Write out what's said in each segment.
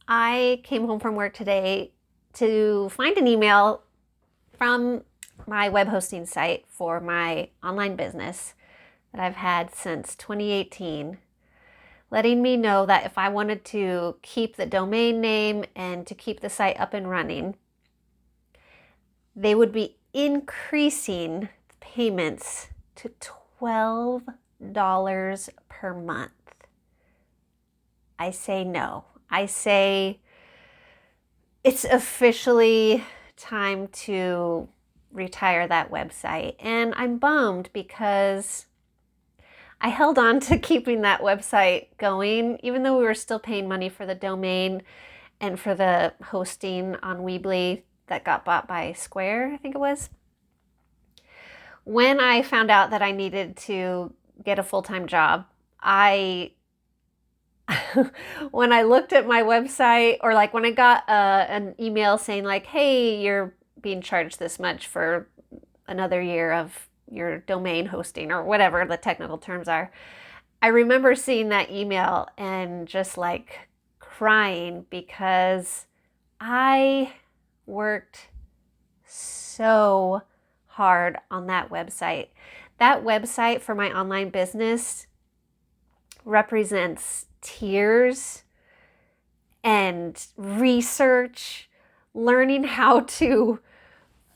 I came home from work today to find an email from my web hosting site for my online business that I've had since 2018, letting me know that if I wanted to keep the domain name and to keep the site up and running, they would be increasing payments to $12 per month. I say no. I say it's officially time to retire that website. And I'm bummed because I held on to keeping that website going, even though we were still paying money for the domain and for the hosting on Weebly that got bought by Square, I think it was. When I found out that I needed to get a full-time job, when I looked at my website, or like when I got an email saying like, hey, you're being charged this much for another year of your domain hosting, or whatever the technical terms are, I remember seeing that email and just like crying because I worked so hard on that website. That website for my online business represents tears and research, learning how to,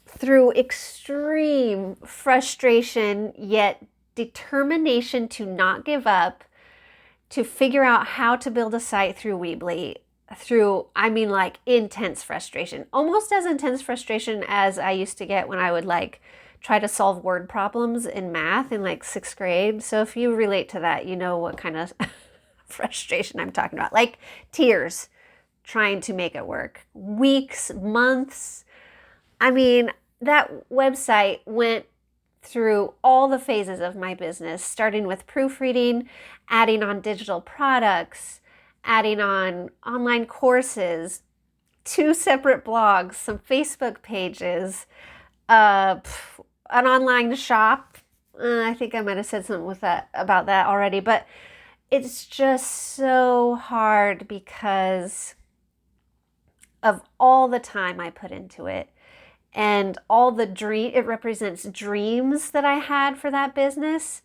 through extreme frustration yet determination to not give up, to figure out how to build a site through Weebly, like intense frustration, almost as intense frustration as I used to get when I would like try to solve word problems in math in like 6th grade. So if you relate to that, you know what kind of frustration I'm talking about. Like tears trying to make it work. Weeks, months. I mean, that website went through all the phases of my business, starting with proofreading, adding on digital products, adding on online courses, 2 separate blogs, some Facebook pages, an online shop. I think I might have said something about that already, but it's just so hard because of all the time I put into it and all the it represents dreams that I had for that business.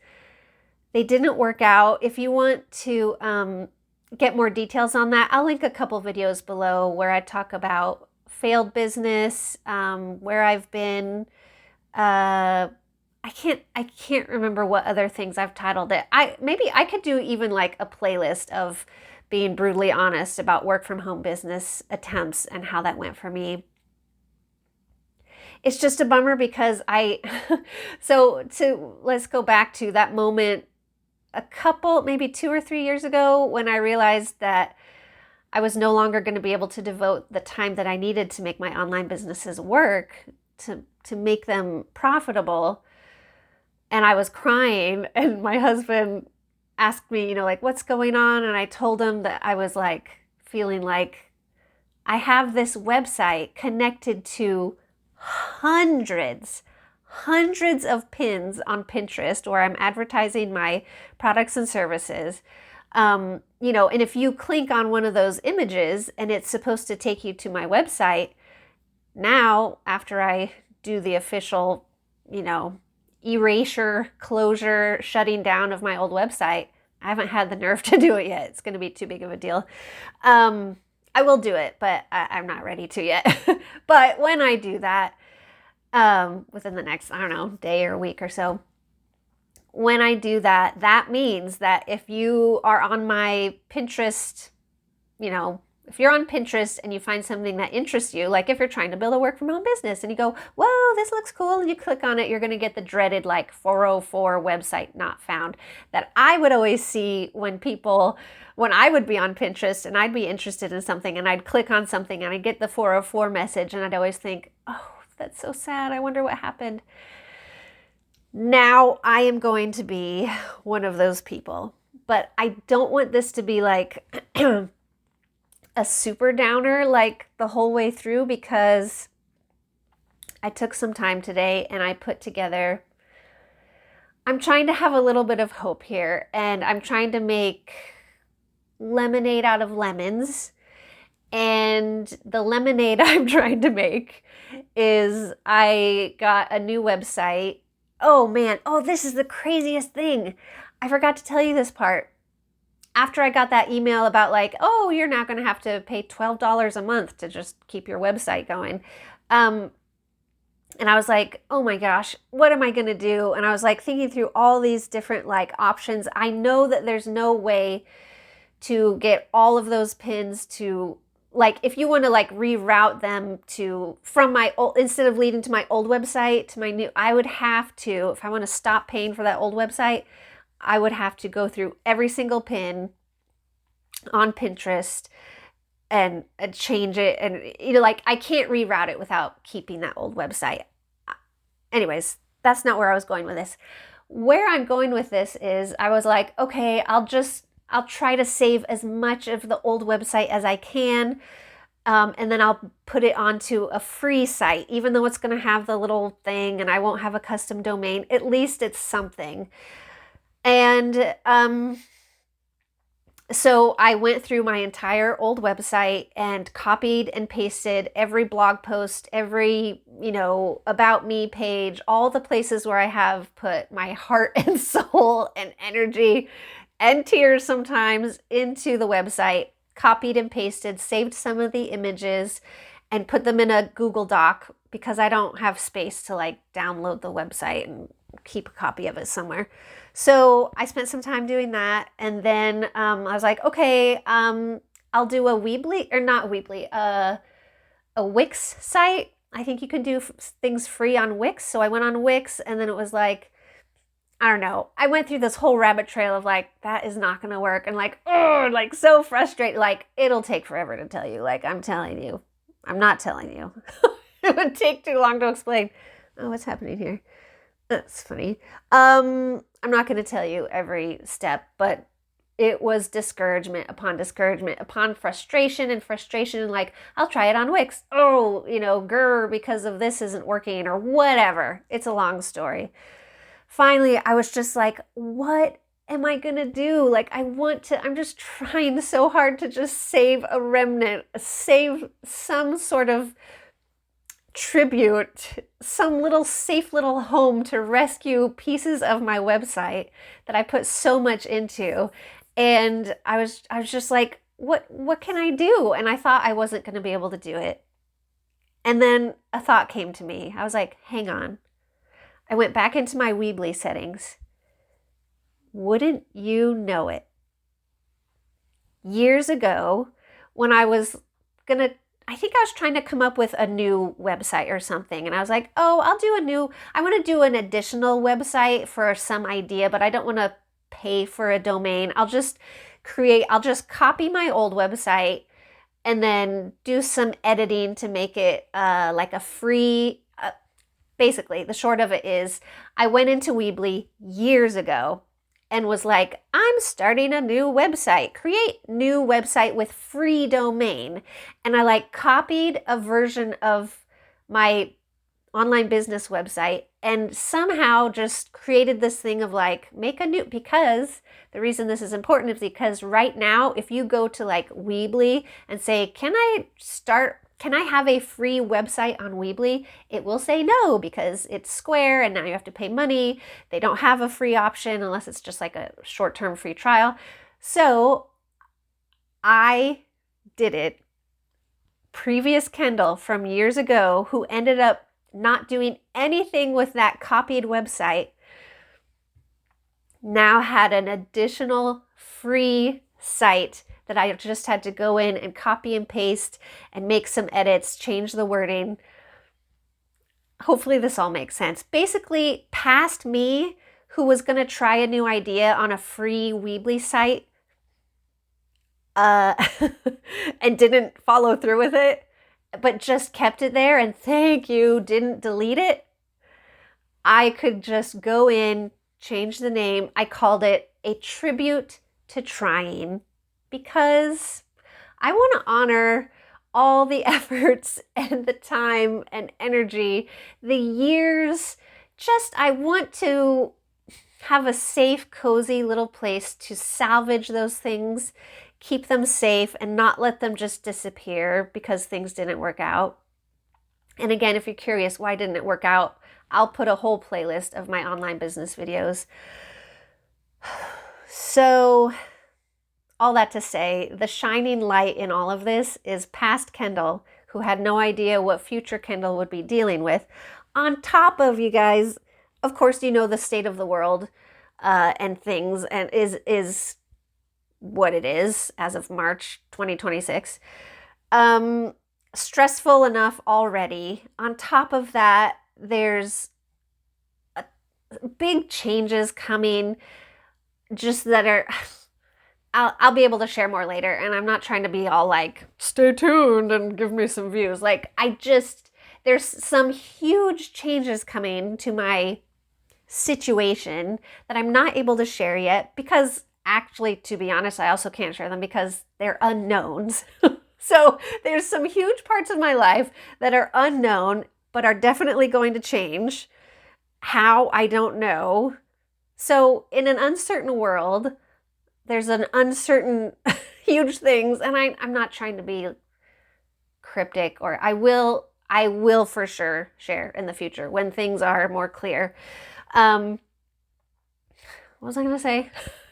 They didn't work out. If you want to get more details on that, I'll link a couple videos below where I talk about failed business, where I've been. I can't remember what other things I've titled it. Maybe I could do even like a playlist of being brutally honest about work from home business attempts and how that went for me. It's just a bummer because let's go back to that moment maybe 2 or 3 years ago when I realized that I was no longer going to be able to devote the time that I needed to make my online businesses work, to make them profitable. And I was crying, and my husband asked me, like, what's going on? And I told him that I was like feeling like I have this website connected to hundreds of pins on Pinterest where I'm advertising my products and services. And if you click on one of those images and it's supposed to take you to my website, now after I do the official, erasure, closure, shutting down of my old website, I haven't had the nerve to do it yet. It's going to be too big of a deal. I will do it, but I'm not ready to yet. But when I do that, within the next, day or week or so, when I do that, that means that if you are on my Pinterest, if you're on Pinterest and you find something that interests you, like if you're trying to build a work from home business and you go, whoa, this looks cool, and you click on it, you're going to get the dreaded like 404 website not found that I would always see when I would be on Pinterest and I'd be interested in something and I'd click on something and I'd get the 404 message and I'd always think, oh, that's so sad. I wonder what happened. Now I am going to be one of those people, but I don't want this to be like a super downer like the whole way through, because I took some time today and I put together, I'm trying to have a little bit of hope here, and I'm trying to make lemonade out of lemons. And the lemonade I'm trying to make is I got a new website. Oh man, oh, this is the craziest thing. I forgot to tell you this part. After I got that email about like, oh, you're now going to have to pay $12 a month to just keep your website going. And I was like, oh my gosh, what am I going to do? And I was like thinking through all these different like options. I know that there's no way to get all of those pins to, like, if you want to like reroute them to from my old, instead of leading to my old website to my new, I would have to, if I want to stop paying for that old website, I would have to go through every single pin on Pinterest and change it. And, you know, like I can't reroute it without keeping that old website. Anyways, that's not where I was going with this. Where I'm going with this is I was like, okay, I'll try to save as much of the old website as I can. And then I'll put it onto a free site, even though it's going to have the little thing and I won't have a custom domain. At least it's something. And so I went through my entire old website and copied and pasted every blog post, every, you know, about me page, all the places where I have put my heart and soul and energy and tears sometimes into the website, copied and pasted, saved some of the images and put them in a Google Doc because I don't have space to like download the website and keep a copy of it somewhere. So I spent some time doing that. And then I was like, okay, I'll do a Weebly, or not Weebly, a Wix site. I think you can do things free on Wix. So I went on Wix and then it was like, I don't know. I went through this whole rabbit trail of like, that is not going to work. And like, oh, like so frustrated. Like it'll take forever to tell you. Like I'm telling you, I'm not telling you. It would take too long to explain. Oh, what's happening here? That's funny. I'm not going to tell you every step, but it was discouragement upon frustration and frustration. And like, I'll try it on Wix. Oh, you know, because of this isn't working or whatever. It's a long story. Finally, I was just like, what am I going to do? Like, I'm just trying so hard to just save a remnant, save some sort of tribute, some little safe little home to rescue pieces of my website that I put so much into. And I was just like, what can I do? And I thought I wasn't going to be able to do it. And then a thought came to me. I was like, hang on. I went back into my Weebly settings. Wouldn't you know it? Years ago, when I was I think I was trying to come up with a new website or something. And I was like, oh, I want to do an additional website for some idea, but I don't want to pay for a domain. I'll just copy my old website and then do some editing to make it like a free, basically the short of it is I went into Weebly years ago and was like, I'm starting a new website, create new website with free domain. And I like copied a version of my online business website and somehow just created this thing of like, make a new, because the reason this is important is because right now, if you go to like Weebly and say, can I have a free website on Weebly? It will say no because it's Square and now you have to pay money. They don't have a free option unless it's just like a short-term free trial. So I did it. Previous Kendall from years ago who ended up not doing anything with that copied website now had an additional free site that I just had to go in and copy and paste and make some edits, change the wording. Hopefully this all makes sense. Basically, past me, who was going to try a new idea on a free Weebly site and didn't follow through with it, but just kept it there and thank you, didn't delete it. I could just go in, change the name. I called it A Tribute to Trying, because I want to honor all the efforts and the time and energy, the years. I want to have a safe, cozy little place to salvage those things, keep them safe and not let them just disappear because things didn't work out. And again, if you're curious, why didn't it work out? I'll put a whole playlist of my online business videos. So all that to say, the shining light in all of this is past Kendall, who had no idea what future Kendall would be dealing with. On top of, you guys, of course, you know the state of the world and things, and is what it is as of March 2026. Stressful enough already. On top of that, there's big changes coming, just that are... I'll be able to share more later, and I'm not trying to be all like, stay tuned and give me some views. Like, there's some huge changes coming to my situation that I'm not able to share yet because actually, to be honest, I also can't share them because they're unknowns. So there's some huge parts of my life that are unknown, but are definitely going to change. How? I don't know. So in an uncertain world, there's an uncertain huge things, and I'm not trying to be cryptic, or I will for sure share in the future when things are more clear. What was I going to say?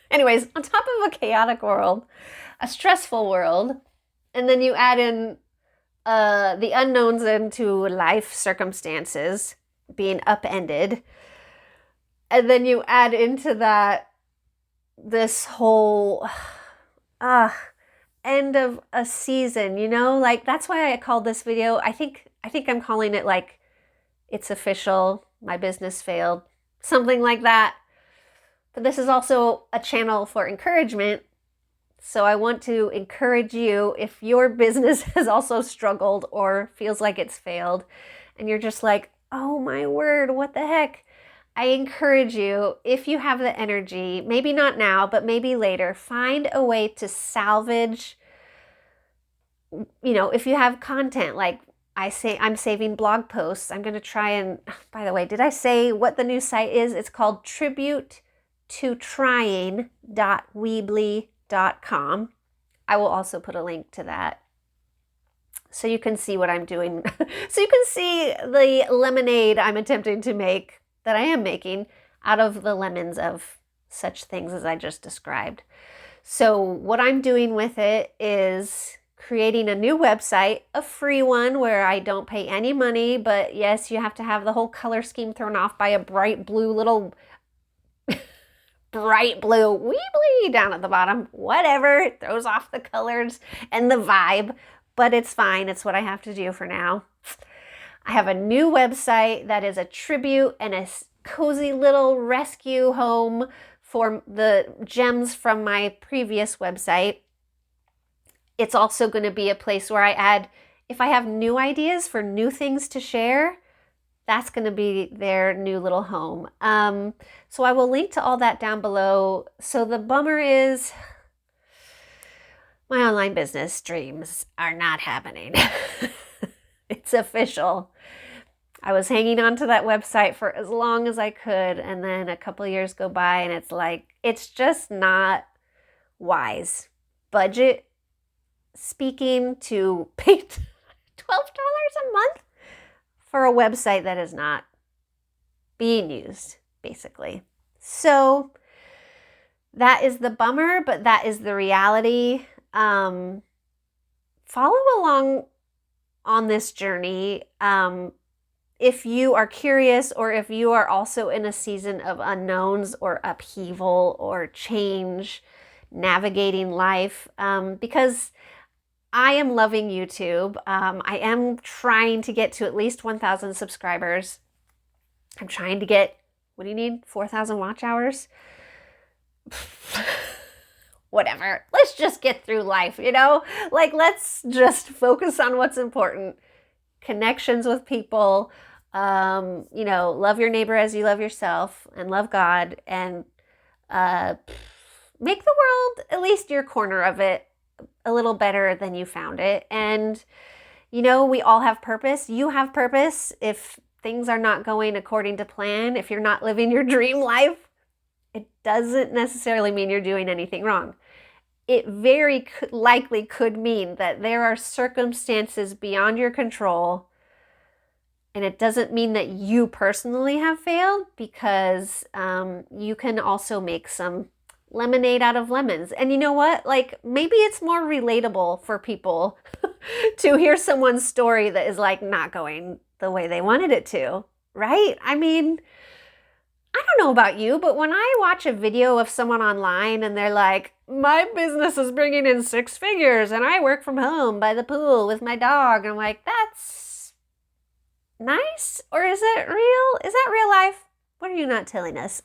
Anyways, on top of a chaotic world, a stressful world, and then you add in the unknowns into life circumstances being upended, and then you add into that this whole end of a season, you know, like that's why I called this video, I think I'm calling it like, it's official, my business failed, something like that. But this is also a channel for encouragement. So I want to encourage you, if your business has also struggled or feels like it's failed, and you're just like, oh my word, what the heck? I encourage you, if you have the energy, maybe not now, but maybe later, find a way to salvage, you know, if you have content, like I say, I'm saving blog posts. I'm going to try and, by the way, did I say what the new site is? It's called tributetoTrying.weebly.com. I will also put a link to that so you can see what I'm doing. So you can see the lemonade I'm attempting to make, that I am making, out of the lemons of such things as I just described. So what I'm doing with it is creating a new website, a free one where I don't pay any money, but yes, you have to have the whole color scheme thrown off by a bright blue little bright blue Weebly down at the bottom. Whatever, it throws off the colors and the vibe, but it's fine. It's what I have to do for now. I have a new website that is a tribute and a cozy little rescue home for the gems from my previous website. It's also going to be a place where I add, if I have new ideas for new things to share, that's going to be their new little home. So I will link to all that down below. So the bummer is my online business dreams are not happening. It's official. I was hanging on to that website for as long as I could, and then a couple of years go by and it's like, it's just not wise, budget speaking, to pay $12 a month for a website that is not being used, basically. So that is the bummer, but that is the reality. Follow along on this journey. If you are curious, or if you are also in a season of unknowns or upheaval or change, navigating life, because I am loving YouTube. I am trying to get to at least 1,000 subscribers. I'm trying to get, what do you need? 4,000 watch hours? Whatever. Let's just get through life, you know? Like, let's just focus on what's important. Connections with people, you know, love your neighbor as you love yourself, and love God, and make the world, at least your corner of it, a little better than you found it. And, you know, we all have purpose. You have purpose. If things are not going according to plan, if you're not living your dream life, it doesn't necessarily mean you're doing anything wrong. it very likely could mean that there are circumstances beyond your control. And it doesn't mean that you personally have failed, because you can also make some lemonade out of lemons. And you know what? Like, maybe it's more relatable for people to hear someone's story that is like not going the way they wanted it to, right? I mean, I don't know about you, but when I watch a video of someone online and they're like, my business is bringing in 6 figures and I work from home by the pool with my dog, I'm like, that's nice? Or is it real? Is that real life? What are you not telling us?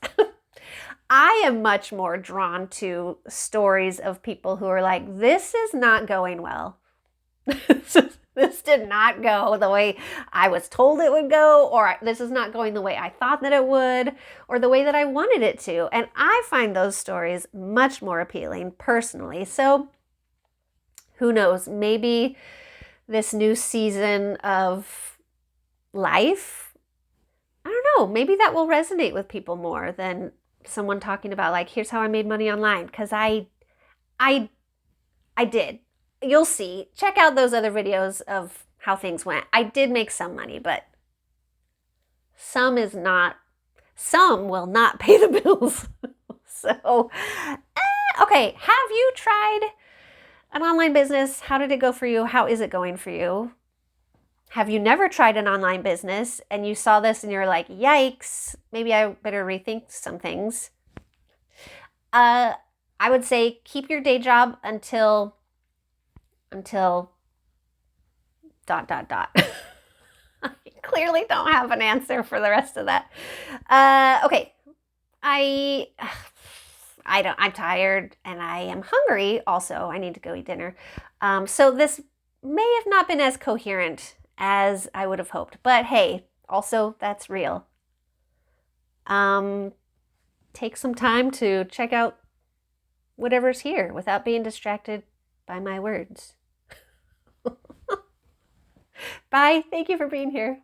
I am much more drawn to stories of people who are like, this is not going well. This did not go the way I was told it would go, or this is not going the way I thought that it would, or the way that I wanted it to. And I find those stories much more appealing personally. So who knows, maybe this new season of life, I don't know, maybe that will resonate with people more than someone talking about like, here's how I made money online. Because I did. You'll see. Check out those other videos of how things went. I did make some money, but some will not pay the bills. So, okay. Have you tried an online business? How did it go for you? How is it going for you? Have you never tried an online business and you saw this and you're like, yikes, maybe I better rethink some things? I would say keep your day job until ... I clearly don't have an answer for the rest of that. Okay. I'm tired and I am hungry also. I need to go eat dinner. So this may have not been as coherent as I would have hoped, but hey, also that's real. Take some time to check out whatever's here without being distracted by my words. Bye. Thank you for being here.